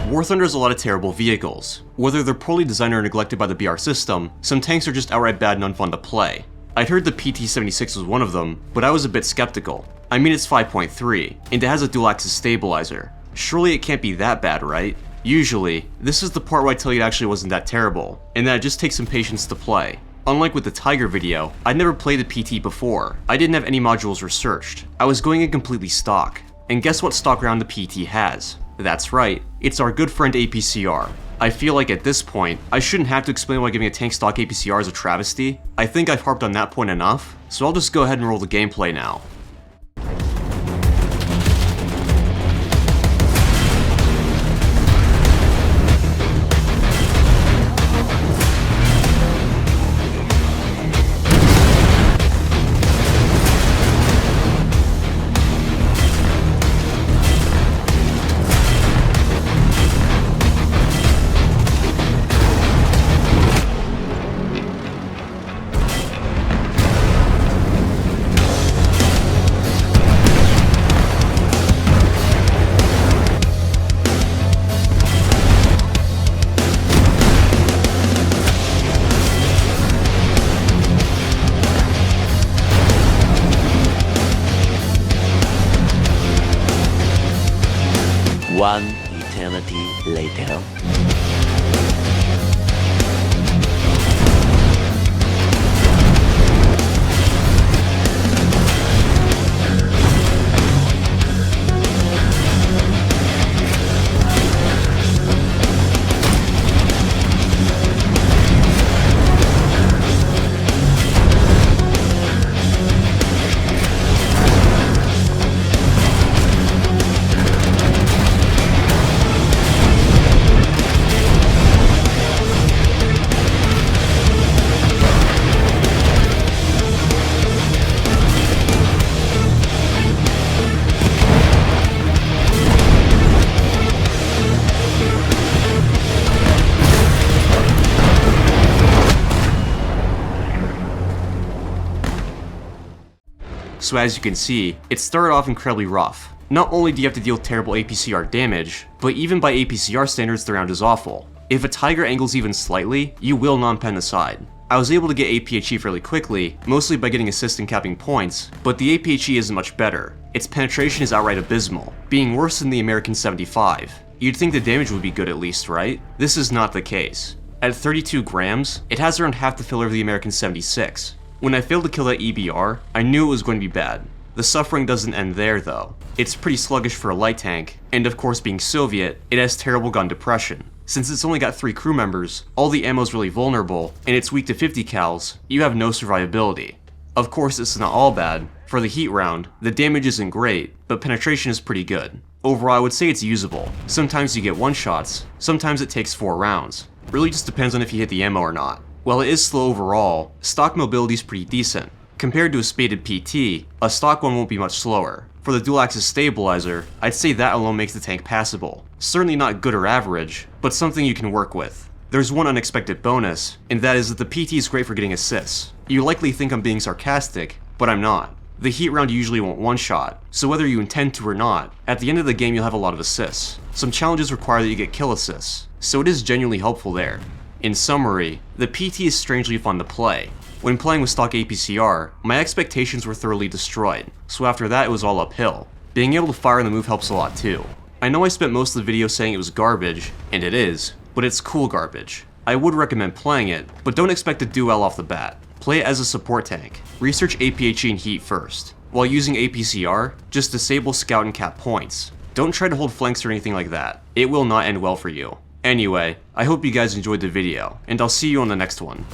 War Thunder has a lot of terrible vehicles. Whether they're poorly designed or neglected by the BR system, some tanks are just outright bad and unfun to play. I'd heard the PT-76 was one of them, but I was a bit skeptical. I mean, it's 5.3, and it has a dual-axis stabilizer. Surely it can't be that bad, right? Usually, this is the part where I tell you it actually wasn't that terrible, and that it just takes some patience to play. Unlike with the Tiger video, I'd never played the PT before. I didn't have any modules researched. I was going in completely stock. And guess what stock round the PT has? That's right, it's our good friend APCR. I feel like at this point, I shouldn't have to explain why giving a tank stock APCR is a travesty. I think I've harped on that point enough, so I'll just go ahead and roll the gameplay now. One eternity later. So as you can see, it started off incredibly rough. Not only do you have to deal with terrible APCR damage, but even by APCR standards the round is awful. If a Tiger angles even slightly, you will non-pen the side. I was able to get APHE fairly quickly, mostly by getting assist and capping points, but the APHE isn't much better. Its penetration is outright abysmal, being worse than the American 75. You'd think the damage would be good at least, right? This is not the case. At 32 grams, it has around half the filler of the American 76. When I failed to kill that EBR, I knew it was going to be bad. The suffering doesn't end there though. It's pretty sluggish for a light tank, and of course being Soviet, it has terrible gun depression. Since it's only got 3 crew members, all the ammo's really vulnerable, and it's weak to 50 cals, you have no survivability. Of course it's not all bad. For the heat round, the damage isn't great, but penetration is pretty good. Overall I would say it's usable. Sometimes you get 1-shots, sometimes it takes 4 rounds. Really just depends on if you hit the ammo or not. While it is slow overall, stock mobility is pretty decent. Compared to a spaded PT, a stock one won't be much slower. For the dual-axis stabilizer, I'd say that alone makes the tank passable. Certainly not good or average, but something you can work with. There's one unexpected bonus, and that is that the PT is great for getting assists. You likely think I'm being sarcastic, but I'm not. The heat round usually won't one-shot, so whether you intend to or not, at the end of the game you'll have a lot of assists. Some challenges require that you get kill assists, so it is genuinely helpful there. In summary, the PT is strangely fun to play. When playing with stock APCR, my expectations were thoroughly destroyed, so after that it was all uphill. Being able to fire in the move helps a lot too. I know I spent most of the video saying it was garbage, and it is, but it's cool garbage. I would recommend playing it, but don't expect to do well off the bat. Play it as a support tank. Research APHE and heat first. While using APCR, just disable scout and cap points. Don't try to hold flanks or anything like that. It will not end well for you. Anyway, I hope you guys enjoyed the video, and I'll see you on the next one.